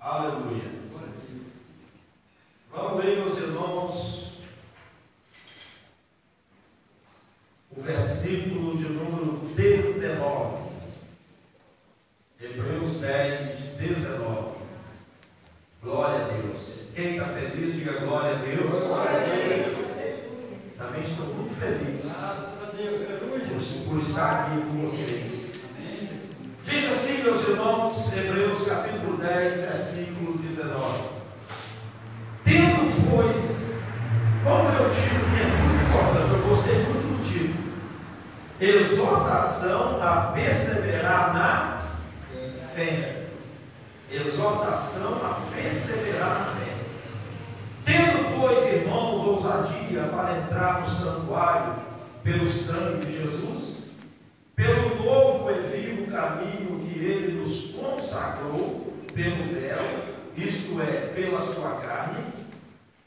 Aleluia. Vamos ler, meus irmãos, o versículo de número 19. Hebreus 10, 19. Glória a Deus. Quem está feliz, diga glória a Deus. Glória a Deus. Também estou muito feliz por estar aqui com vocês. Diz assim, meus irmãos, Hebreus capítulo 10, versículo 19. Tendo, pois, como eu digo que é muito importante, eu gostei muito do título, exortação a perseverar na fé. Exortação a perseverar na fé. Tendo, pois, irmãos, ousadia para entrar no santuário pelo sangue de Jesus, pelo novo e vivo caminho que ele nos consagrou pelo véu, isto é, pela sua carne,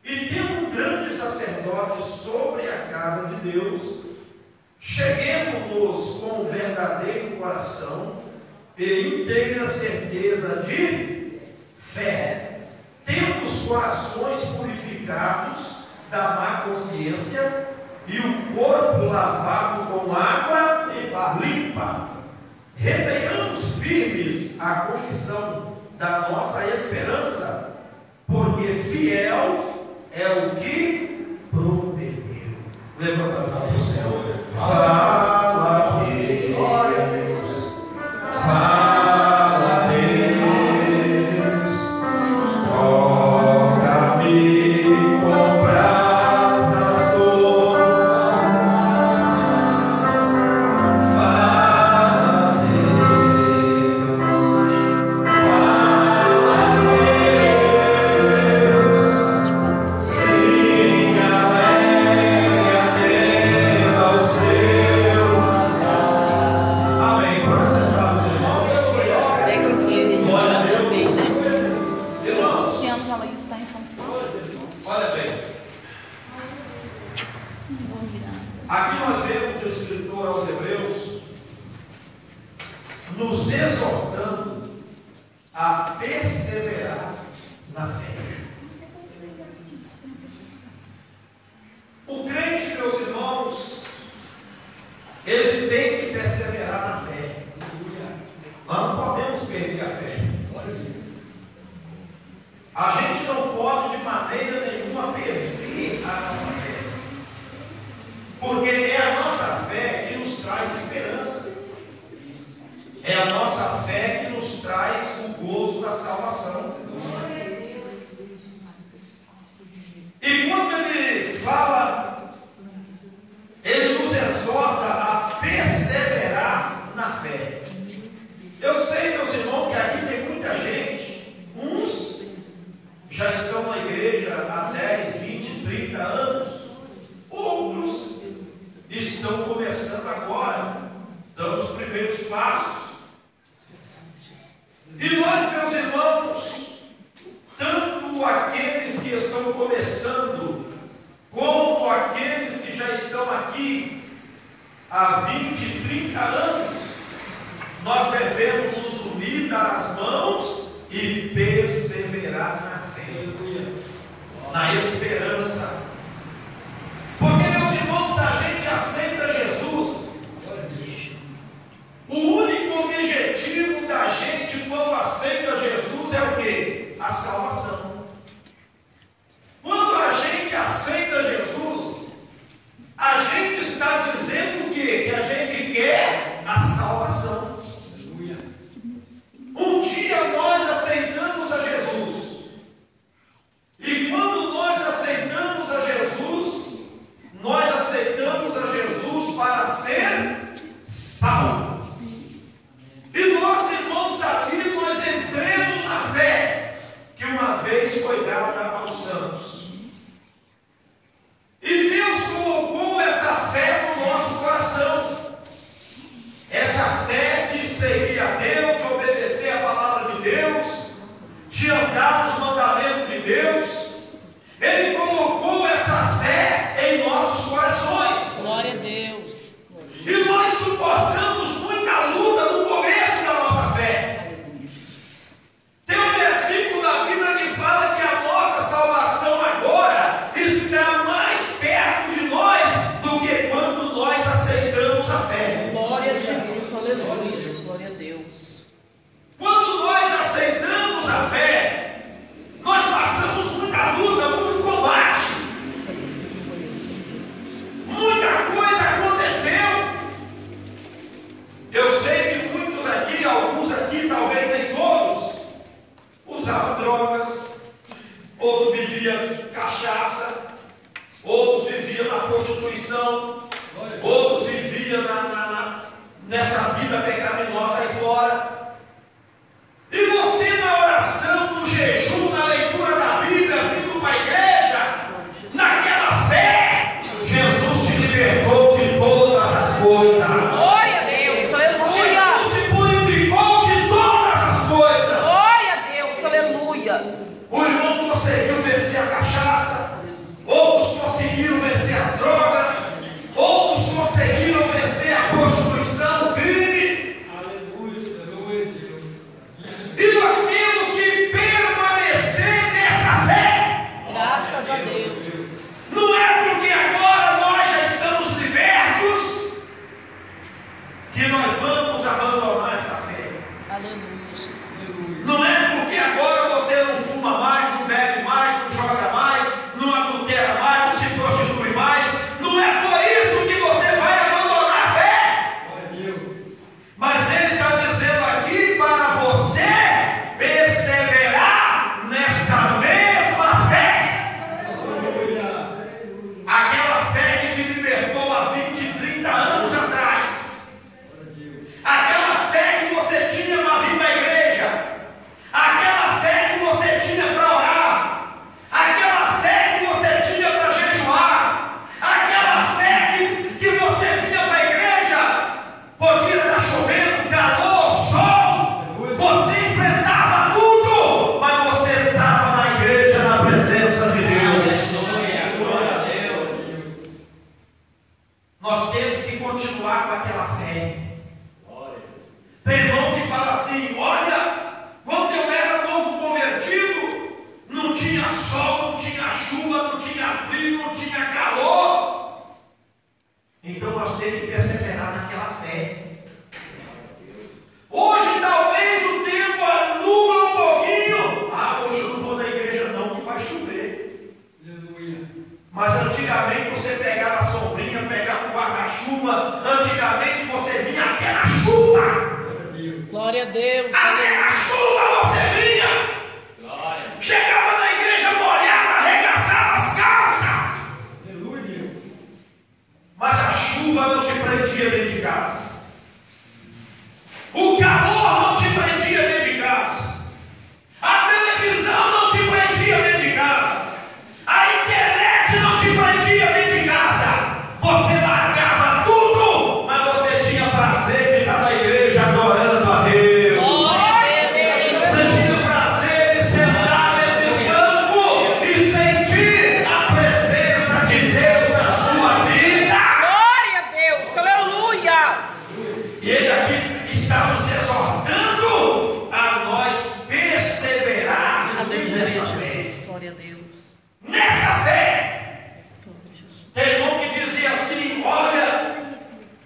e tendo um grande sacerdote sobre a casa de Deus, cheguemos-nos com um verdadeiro coração e inteira certeza de fé, tendo os corações purificados da má consciência e o corpo lavado com água limpa. Retenhamos firmes a confissão da nossa esperança, porque fiel é o que prometeu. Levanta as mãos para o céu. Fala, Deus. Glória a Deus. Fala, Deus. Toca-me com brasas do Fala, Deus. Fala, Deus. Sim, alegre atenda ao seu. Amém. Para sentar os irmãos. Glória a Deus. Irmãos, Que ano ela está em São Paulo? olha bem. Aqui nós vemos o escritor aos Hebreus nos exortando a perseverar na fé. O crente, meus irmãos, ele tem que perseverar na fé. Nós não podemos perder a fé. A gente não pode de maneira nenhuma perder a nossa fé, porque é a nossa fé que nos traz esperança, é a nossa fé que nos traz o gozo da salvação. E quando ele fala, ele nos exorta a perseverar na fé. Eu sei, meus irmãos, que aqui tem muita gente, uns já estão na igreja há 10, 20, 30 anos, outros estão começando agora, dando os primeiros passos. E nós, meus irmãos, tanto aqueles que estão começando, como aqueles que já estão aqui há 20, 30 anos, nós devemos nos unir, dar as mãos e perseverar na fé, na esperança. Porque, meus irmãos, a gente aceita Jesus. O único objetivo da gente quando aceita Jesus é o quê? A salvação. Quando a gente aceita Jesus, a gente está dizendo o quê? Que a gente quer a salvação. Um dia nós aceitamos a Jesus. E quando nós aceitamos a O irmão conseguiu vencer a cachaça, outros conseguiram vencer as drogas, outros conseguiram vencer a prostituição, o crime. E nós temos que permanecer nessa fé. Graças a Deus. Não é porque agora nós já estamos libertos que nós vamos abandonar essa fé. Aleluia, Jesus. Não é porque agora você não fuma mais, não bebe mais, não joga mais, não adultera mais, não se prostitui mais. Não é por isso que você vai abandonar a fé. Mas ele está dizendo aqui para você perseverar nesta mesma fé. Aquela fé que te libertou há 20, 30 anos atrás. Aquela fé que você tinha para vir para a igreja. Aquela fé que você tinha para orar. Aquela fé que você tinha para jejuar. Aquela fé que você vinha para a igreja. Podia estar chovendo, calor, sol. Você enfrentava tudo, mas você estava na igreja, na presença de Deus. Nós temos que continuar com aquela fé. Tem irmão que fala assim: olha, quando eu era novo convertido, não tinha sol, não tinha chuva, não tinha frio, não tinha calor. Então nós temos que perseverar naquela fé. Hoje talvez o tempo anula um pouquinho. Hoje eu não vou na igreja não, que vai chover. Mas antigamente você pegava a sombrinha, pegava o guarda-chuva. Antigamente você vinha até na chuva. Glória a Deus. Até na chuva você vinha. Chegava na igreja molhada, arregaçava as calças. Mas a chuva não te prendia dentro de casa. O calor não te prendia dentro de casa. A televisão não te prendia dentro de casa. A internet não te prendia dentro de casa. Você largava tudo, mas você tinha prazer de estar na igreja adorando a Deus. Glória a Deus. Você tinha prazer de sentar nesses bancos e sentir a presença de Deus na sua vida. Glória a Deus, aleluia. E ele aqui está nos exortando a nós perseverar nessa fé. Glória a Deus. Nessa fé. Tem irmão que dizia assim: olha,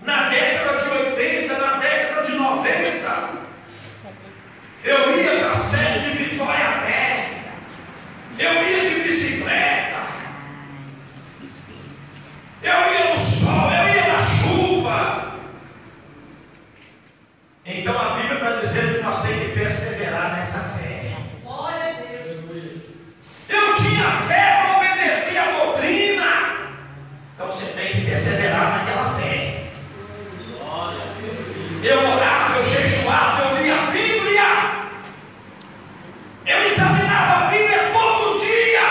na década de 80, na década de 90, eu ia para a sede de Vitória a pé, eu ia de bicicleta, eu ia no sol, eu ia na chuva. Então a Bíblia está dizendo que nós temos que perseverar nessa fé. Glória a Deus. Eu tinha fé para obedecer a doutrina. Então você tem que perseverar naquela fé. Eu orava, eu jejuava, eu lia a Bíblia. Eu examinava a Bíblia todo dia.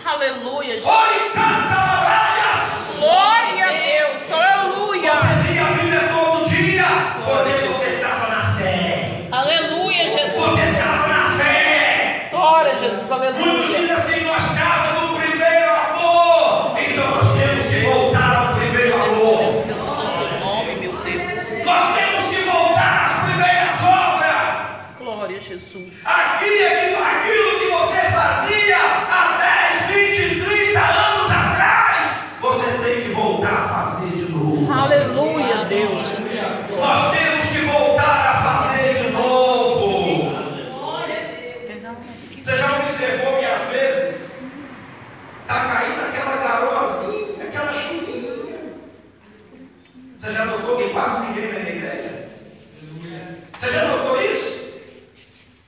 Aleluia, Jesus. Ore, canta, oralhas. Glória a Deus, aleluia. Você lia a Bíblia todo dia, porque você estava na fé. Aleluia, Jesus. Você estava na fé. Glória a Jesus, Muitos aleluia. dizem assim: nós estávamos no primeiro amor. Então nós temos que voltar ao primeiro amor. Pelo santo nome, meu Deus. Nós temos que voltar às primeiras obras. Glória a Jesus. Aquilo que você fazia há 10, 20, 30 anos atrás, você tem que voltar a fazer de novo. Aleluia, Deus. Nós temos que voltar a fazer de novo. Você já observou que às vezes está caindo aquela garoazinha, aquela chuvinha? Você já notou que quase ninguém vem na igreja? Você já notou isso?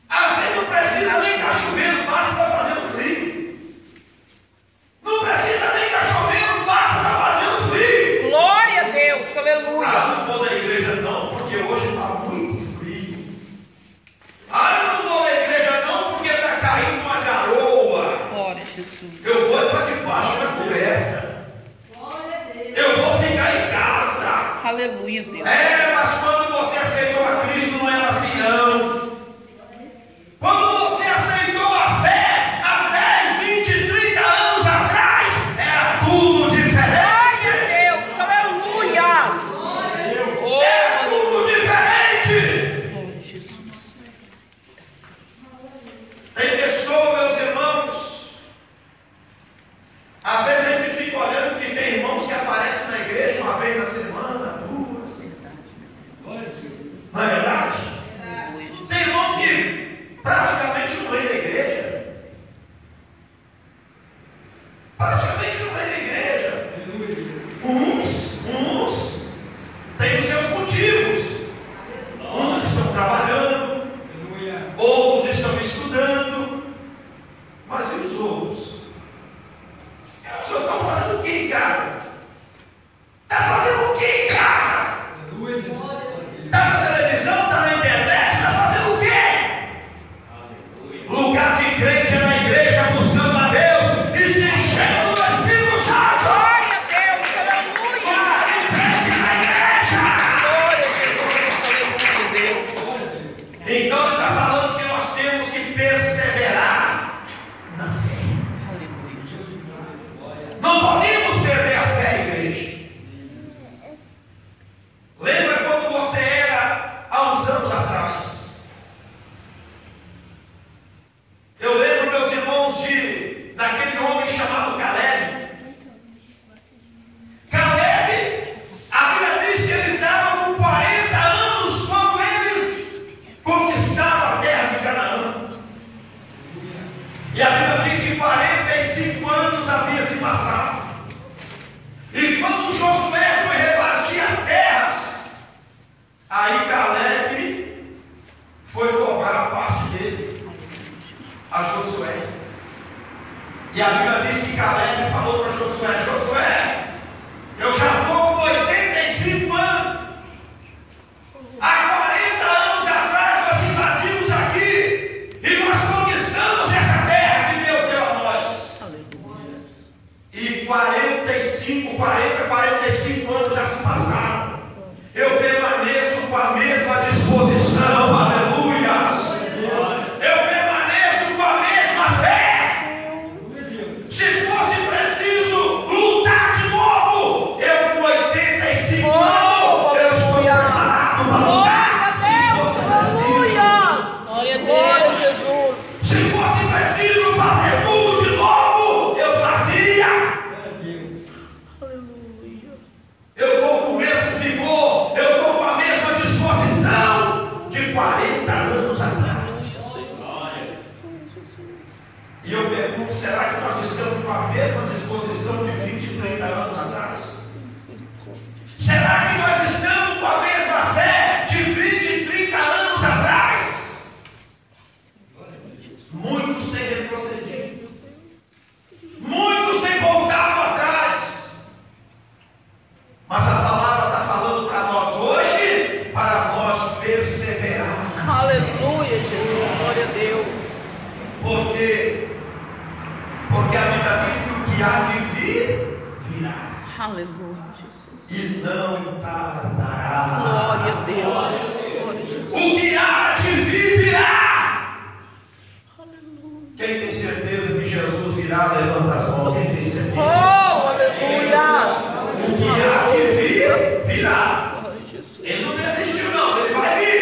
Às vezes não precisa Então ele está falando que nós temos que perseverar na fé. Aleluia, Jesus. Não podemos perder a fé, igreja. Lembra quando você era há uns anos atrás? Eu lembro, meus irmãos, daquele homem chamado Caleb. Caleb, a Bíblia diz que ele estava com 40 anos quando eles conquistaram a terra de Canaã. E a Bíblia diz que 45 anos havia se passado. E quando Josué foi repartir as terras, aí Caleb foi cobrar a parte dele a Josué. E a Bíblia diz que Caleb falou para Josué: Josué, eu já estou com 85 anos. Há 40 anos atrás nós invadimos aqui e nós conquistamos essa terra que Deus deu a nós. E 45 anos já se passaram. Eu permaneço com a mesma disposição. Aleluia. Eu permaneço com a mesma fé. Se fosse preciso lutar de novo, eu com 85 anos, eu estou preparado para lutar. Se fosse preciso. Glória a Deus. Jesus. Se fosse preciso fazer tudo de novo, eu fazia. Eu estou com o mesmo vigor, eu estou com a mesma disposição de 40 anos atrás. E eu pergunto, será que nós estamos com a mesma disposição de 20, 30 anos atrás? Será que nós estamos com a mesma fé de 20, 30 anos atrás? Muitos têm retrocedido. Muitos têm voltado atrás. Mas a palavra está falando para nós hoje, para nós perseverar. Aleluia, Jesus. Glória a Deus. Porque a Bíblia diz que o que há de vir, virá. Aleluia, Jesus. E não tardará. Glória a Deus. Glória a Jesus. O que há de vir, virá. Quem tem certeza que Jesus virá, levanta as mãos. Quem tem certeza? Oh, aleluia. O que há de vir, virá. Ele não desistiu, não. Ele vai vir.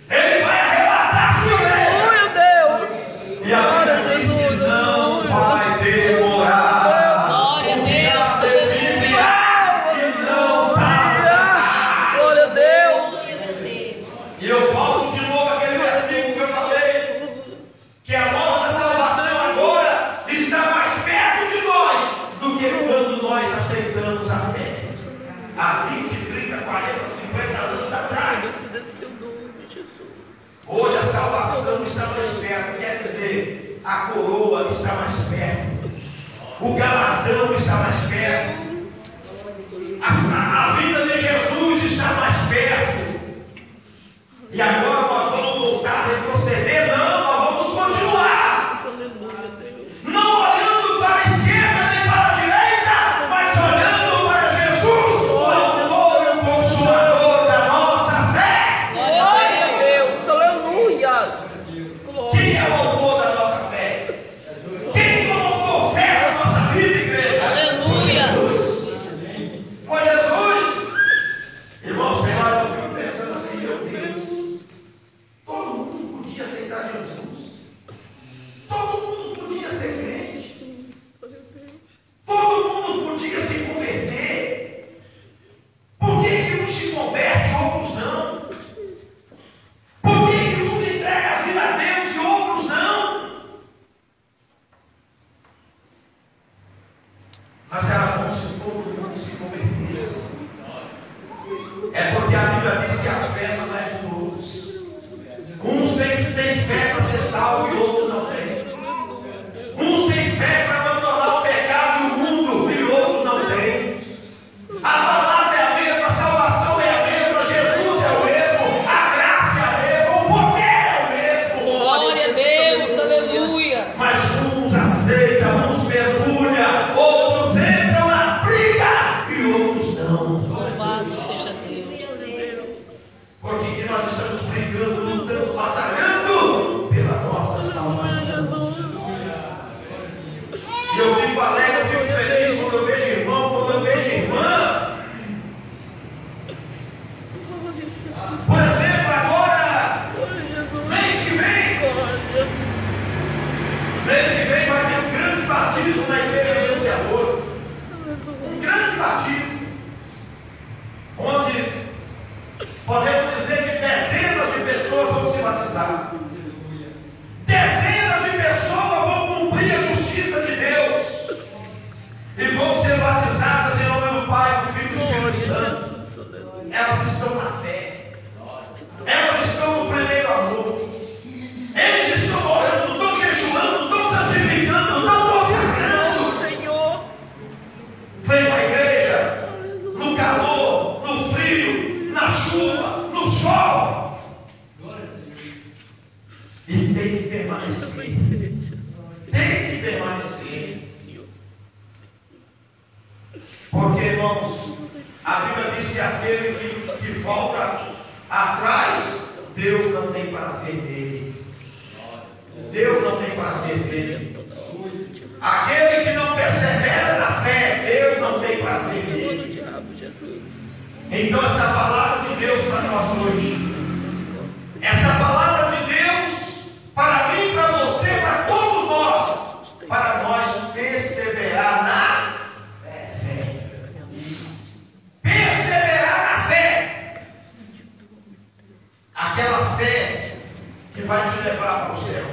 Ele vai arrebatar a sua igreja. Glória a Deus. E a Bíblia diz que não vai demorar. Glória a O que há Deus. de vir, virá. E não tardará. Glória a Deus. E eu volto de novo àquele versículo que eu falei, que a nossa salvação agora está mais perto de nós do que quando nós aceitamos a fé. Há 20, 30, 40, 50 anos atrás. Hoje a salvação está mais perto, quer dizer, a coroa está mais perto, o galardão está mais perto, a vida de Jesus está mais perto. E agora nós vamos voltar a retroceder? Não, nós vamos continuar. Não olhando para a esquerda nem para a direita, mas olhando para Jesus, o autor e o consumador da nossa fé. Glória a Deus. Aleluia. Quem é o autor da nossa fé? Quem colocou fé na nossa vida, igreja? Aleluia. Foi Jesus. Irmãos, tem hora que eu fico pensando assim, meu Deus, todo mundo podia aceitar Jesus. Todo mundo podia ser crente. Todo mundo podia se converter. Por que que uns se converte e outros não? Por que que uns entregam a vida a Deus e outros não? Mas era bom se todo mundo se convertesse. É porque a Bíblia diz que a fé não é de todos. Uns têm fé para ser salvo e outros não têm. Uns têm fé para abandonar o pecado e o mundo e outros não têm. A palavra é a mesma, a salvação é a mesma, Jesus é o mesmo, a graça é a mesma, o poder é o mesmo. Glória a Deus. Aleluia. Mas uns aceitam, uns mergulham, outros entram na briga e outros não. Louvado seja Deus. Por que que nós estamos brigando, lutando batizar. Dezenas de pessoas vão cumprir a justiça de Deus e vão ser batizadas em nome do Pai, do Filho e do Espírito Santo. Elas estão na fé, elas estão no primeiro amor, eles estão orando, estão jejuando, estão santificando, estão consagrando. Senhor. Vem para a igreja no calor, no frio, na chuva, no sol. E tem que permanecer. Tem que permanecer. Porque, irmãos, a Bíblia diz que aquele que volta atrás, Deus não tem prazer nele. Deus não tem prazer nele. Aquele que não persevera na fé, Deus não tem prazer nele. Então essa palavra de Deus para nós hoje, essa palavra de Deus para mim, para você, para todos nós, para nós perseverar na fé. Perseverar na fé. Aquela fé que vai te levar para o céu.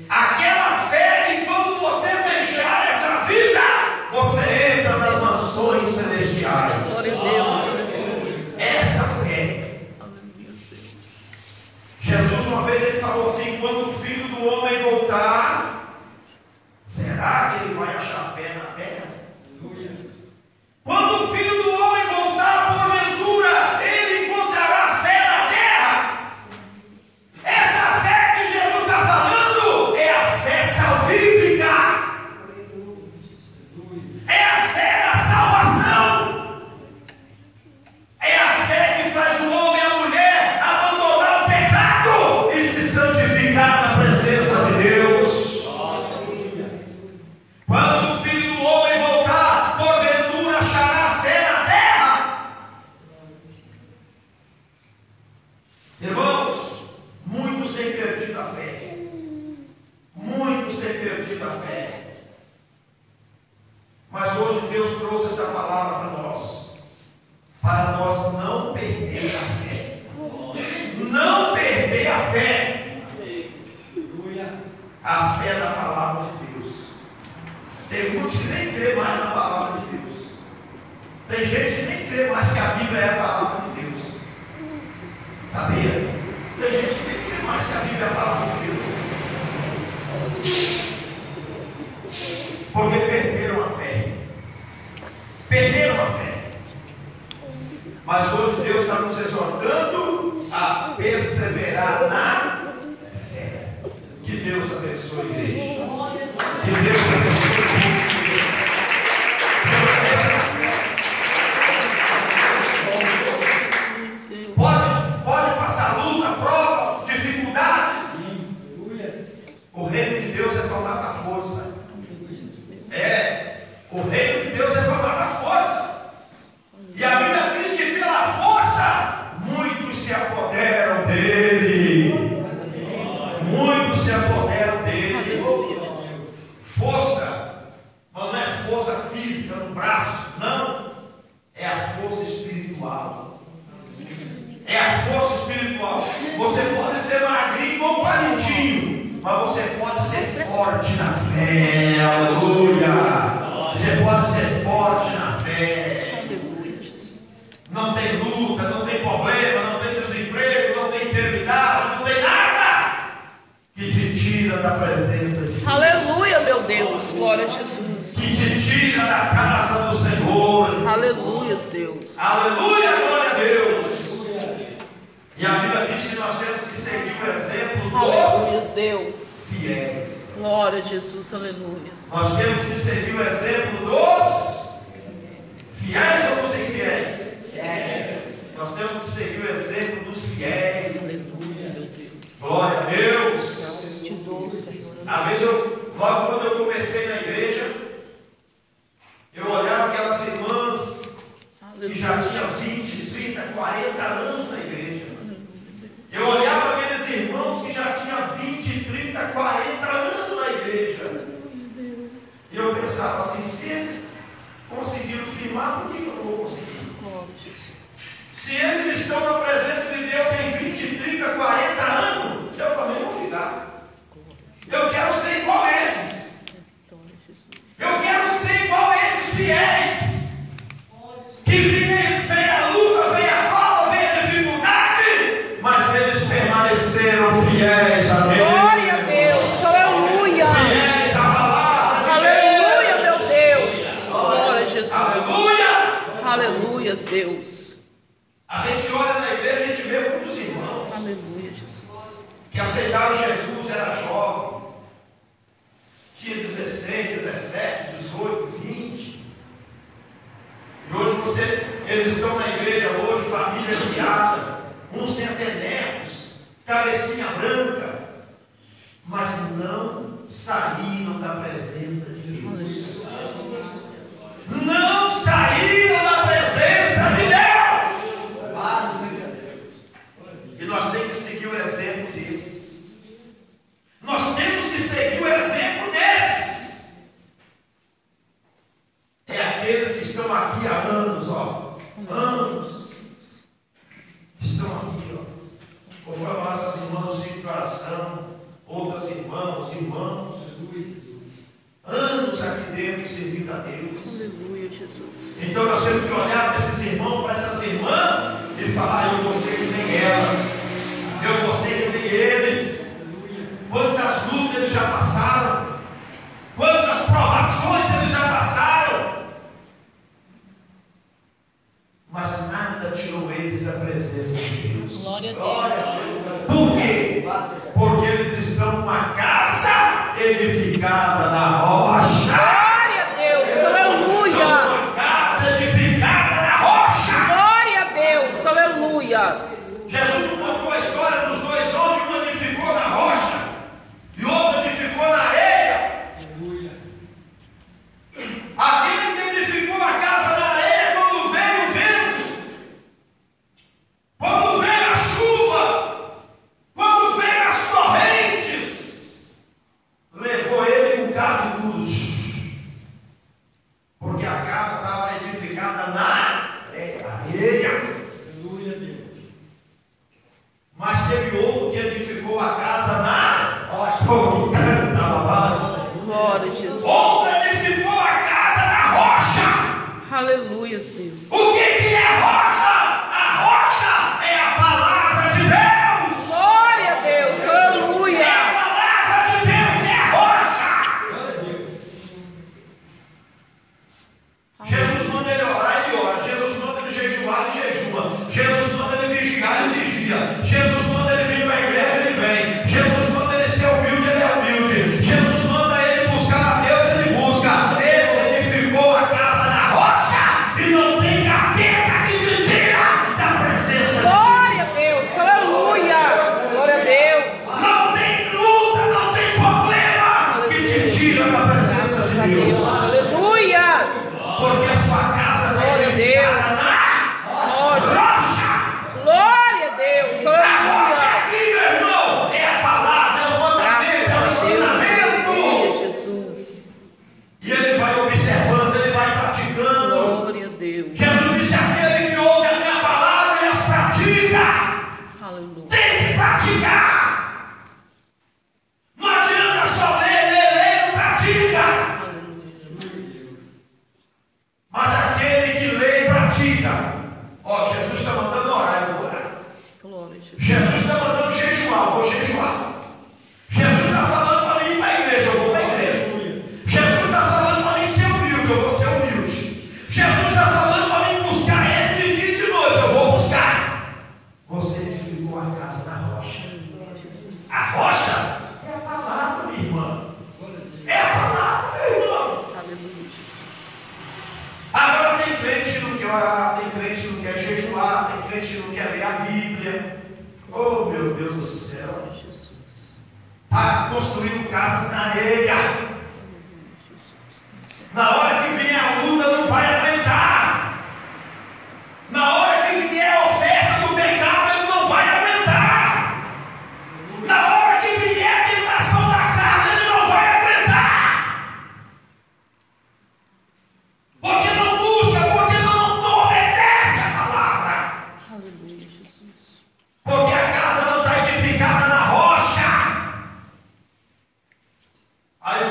Aquela fé que quando você deixar essa vida, você entra nas mansões celestiais. Glória a Deus. Essa fé. Jesus uma vez ele falou assim: quando o Filho do Homem voltar, será que ele vai achar fé na terra? Quando o Filho do Homem voltar, porventura, ele encontrará fé na terra. Essa fé que Jesus está falando é a fé salvífica. É a fé da salvação. É a fé que faz o homem e a mulher abandonar o pecado e se santificar na presença de Deus. Quando o Filho do Homem voltar, porventura achará fé na terra. Irmãos, muitos têm perdido a fé. Muitos têm perdido a fé. Mas hoje Deus trouxe essa palavra para nós não perder a fé. Não perder a fé. A fé da palavra de Deus. Tem muitos que nem crê mais na palavra de Deus. Tem gente que nem crê mais que a Bíblia é a palavra de Deus. Sabia? Tem gente que nem crê mais que a Bíblia é a palavra de Deus. Porque perderam a fé. Perderam a fé. Mas hoje Deus está nos exortando a perseverar na fé. Que Deus abençoe a igreja. Que Deus abençoe o povo. Pode passar luta, provas, dificuldades. O reino de Deus é tomar a força. O reino de Deus é tomar a força. E a Bíblia diz que pela força muitos se apoderam dele. Muitos se apoderam dele. Força, mas não é força física no braço, não. É a força espiritual. É a força espiritual. Você pode ser magrinho ou palitinho, mas você pode ser forte na fé. Aleluia. Você pode ser forte na fé. Não tem luta, não tem problema, não tem desemprego, não tem enfermidade, não tem nada que te tira da presença de Deus. Aleluia, meu Deus. Glória a Jesus. Que te tira da casa do Senhor. Aleluia, Deus. Aleluia, glória a Deus. E a Bíblia diz que nós temos que seguir o exemplo Aleluia, dos Deus. fiéis. Glória a Jesus. Aleluia. Nós temos que seguir o exemplo dos fiéis ou dos infiéis? Nós temos que seguir o exemplo dos fiéis. Glória a Deus. Te dou, Senhor. Às vezes, logo quando eu comecei na igreja, eu olhava aquelas irmãs que já tinham 20, 30, 40 anos na igreja. Eu olhava aqueles irmãos que já tinham 20, 30, 40 anos na igreja. E eu pensava assim: se eles conseguiram firmar, por que eu não vou conseguir? Se eles estão na presença de Deus tem 20, 30, 40 anos, fiéis a Deus. Glória a Deus. Aleluia. Fiéis à palavra de Aleluia, meu Deus. Glória a Deus. Jesus. Aleluia. Aleluia, Deus. A gente olha na igreja e a gente vê muitos irmãos Aleluia, Jesus. que aceitaram Jesus, era jovem, tinha 16, 17, 18, 20. E hoje eles estão na igreja hoje, família criada, uns têm até netos, cabecinha branca, mas não saíram da presença de Deus. Não saíram da presença de Deus. E nós temos que seguir o exemplo desses. Nós temos que seguir o exemplo desses. É aqueles que estão aqui há anos, ó. Anos. Estão aqui, ó. Conforme nossas irmãs sim de oração, outras irmãos. Anos aqui dentro servindo a Deus. Aleluia, Jesus. Então nós temos que olhar para esses irmãos, para essas irmãs e falar: eu vou ser que nem elas, eu vou ser que nem eles. Quantas lutas eles já passaram, quantas provações eles já passaram, mas nada tirou eles da presença de Deus. Glória a Deus. Por quê? Porque eles estão numa casa edificada na rocha. Glória a Deus. Aleluia. Uma casa edificada na rocha. Glória a Deus. Aleluia. Jesus contou a história dos dois homens, um edificou na rocha e outro edificou na areia. Aquele que edificou a casa na areia, quando veio o vento, quando veio a chuva, quando veio as correntes, levou ele em um casa e tudo. Porque a casa estava edificada na areia. Mas teve outro que edificou a casa na rocha. Glória a Jesus. Outro edificou a casa na rocha. Aleluia, Deus. O que é rocha? A rocha é a palavra de Deus. Glória a Deus. É a Aleluia. palavra de Deus, é a rocha. Jesus manda ele orar, ele ora. Jesus manda ele jejuar, ele jejua. Jesus manda ele vigiar, ele vigia. Jesus manda ele vir para a igreja, ele vem. Jesus manda ele ser humilde, ele é humilde. Jesus manda ele buscar a Deus, ele busca. Esse edificou a casa na rocha e não tem capeta que te tira da presença de Glória a Deus. Deus. Aleluia. Glória a Deus. Não tem luta, não tem problema que te tira da presença de Deus. Aleluia. Porque a sua casa está Glória a edificada na rocha. Glória a Deus. A rocha Aleluia. aqui, meu irmão, é a palavra, é os mandamentos, é o ensinamento. Glória a Jesus. E ele vai observando, ele vai praticando. Glória a Deus. Jesus disse: aquele que ouve a minha palavra e as pratica, Aleluia. tem que praticar. Não adianta só ler, não pratica. Mas aquele que lê e pratica, ó, Jesus está mandando orar, eu vou orar. Glória a Jesus. Jesus está mandando jejuar, eu vou jejuar. Jesus está falando para mim ir para a igreja, eu vou para a igreja. Jesus está falando para mim ser humilde, eu vou ser humilde. Jesus está falando para mim buscar ele de dia e de noite, eu vou buscar. Você edificou a casa na rocha. A rocha é a palavra, minha irmã. É a palavra, meu irmão. Aleluia. Agora tem crente que não quer orar, tem crente que não quer jejuar, tem crente que não quer ler a Bíblia. Oh, meu Deus do céu. Está construindo casas na areia. Na hora que vier a luta, não vai aguentar. Na hora que vier a oferta do pecado, ele não vai aguentar. Na hora que vier a tentação da carne, ele não vai aguentar. Porque não busca, porque não obedece a palavra. Aleluia, Jesus. Porque a casa não está edificada na rocha. Aí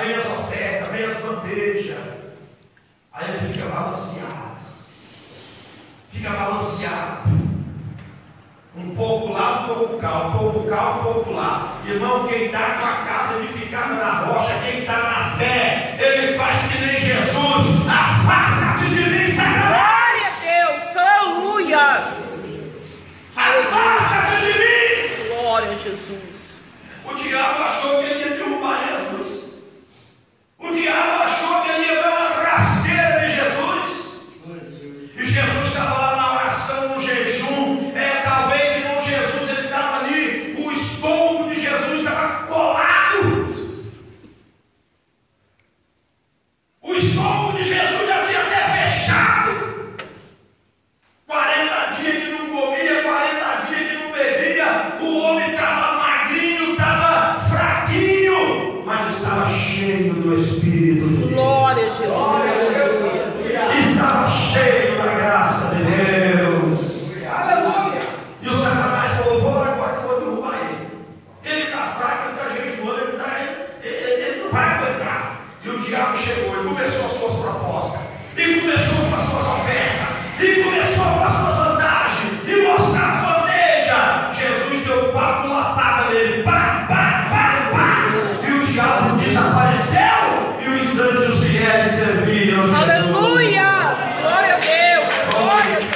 Irmão, quem está com a casa edificada na rocha, quem está na fé, ele faz que nem Jesus. Afasta-te de mim, Satanás. Glória a Deus. Aleluia. Afasta-te de mim. Glória a Jesus. O diabo achou que ele ia derrubar Jesus. O diabo achou que ele ia dar uma rasteira de Jesus. E Jesus estava lá na oração, no jejum. Talvez, irmão, Jesus, ele estava ali, o estômago de Jesus estava colado. O estômago de Jesus já tinha até fechado. 40 dias que não comia, 40 dias que não bebia. O homem estava magrinho, estava fraquinho, mas estava cheio do Espírito de Deus. Glória a Jesus. Aleluia. Estava cheio da graça de Deus. E o Satanás falou: vou lá agora que eu vou derrubar ele. Ele está fraco, ele está jejuando, ele não vai aguentar. E o diabo chegou e começou as suas propostas, e começou com as suas ofertas, e começou com as suas vantagens, e mostrar as bandejas. Jesus deu quatro lapadas nele, pá, pá, pá, pá. E o diabo desapareceu, e os anjos vieram e serviram Jesus. Aleluia. Glória a Deus. Glória a Deus.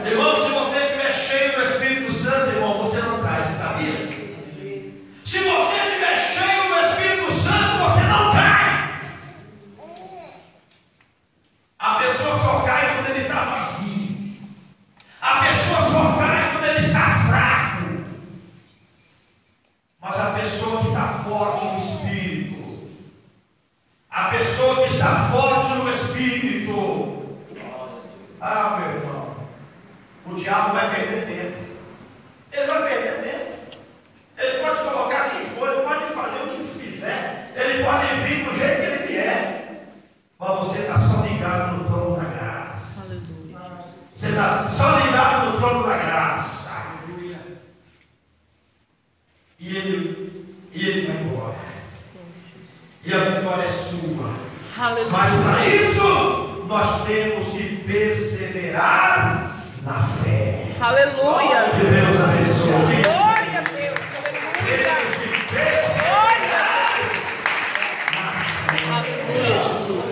Irmão, se você estiver cheio do Espírito Santo, irmão, você não cai, você sabia? Se você estiver cheio do Espírito Santo, você não cai. A pessoa só cai quando ele está vazio. A pessoa só cai quando ele está fraco. Mas a pessoa que está forte no Espírito, a pessoa que está forte no Espírito, meu irmão, o diabo vai perder tempo. Ele vai perder tempo. Ele pode colocar quem for, ele pode fazer o que fizer, ele pode vir do jeito que ele vier, mas você está só ligado no trono da graça. Aleluia. Você está só ligado no trono da graça. E ele vai embora. E a vitória é sua. Aleluia. Mas para isso, nós temos que perseverar na fé. Aleluia. Que Deus abençoe. Glória a Deus. Temos que perseverar. Aleluia, Jesus.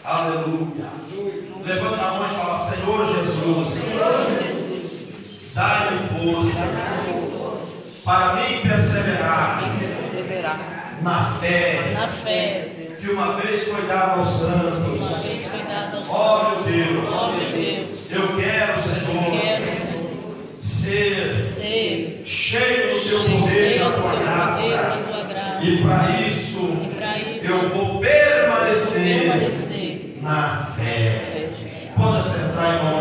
Aleluia. Levanta a mão e fala: Senhor Jesus, dá-me forças para mim perseverar na fé. Na fé. Que uma vez foi dado aos santos. Uma vez foi dado aos Ó meu santos. Deus, Ó meu Deus. eu quero, Senhor, Quero, Senhor, ser cheio do teu poder, cheio da do tua teu poder, graça. da tua graça. E para isso, Para isso, eu vou permanecer permanecer na fé. na fé, Jesus. Pode sentar, irmão.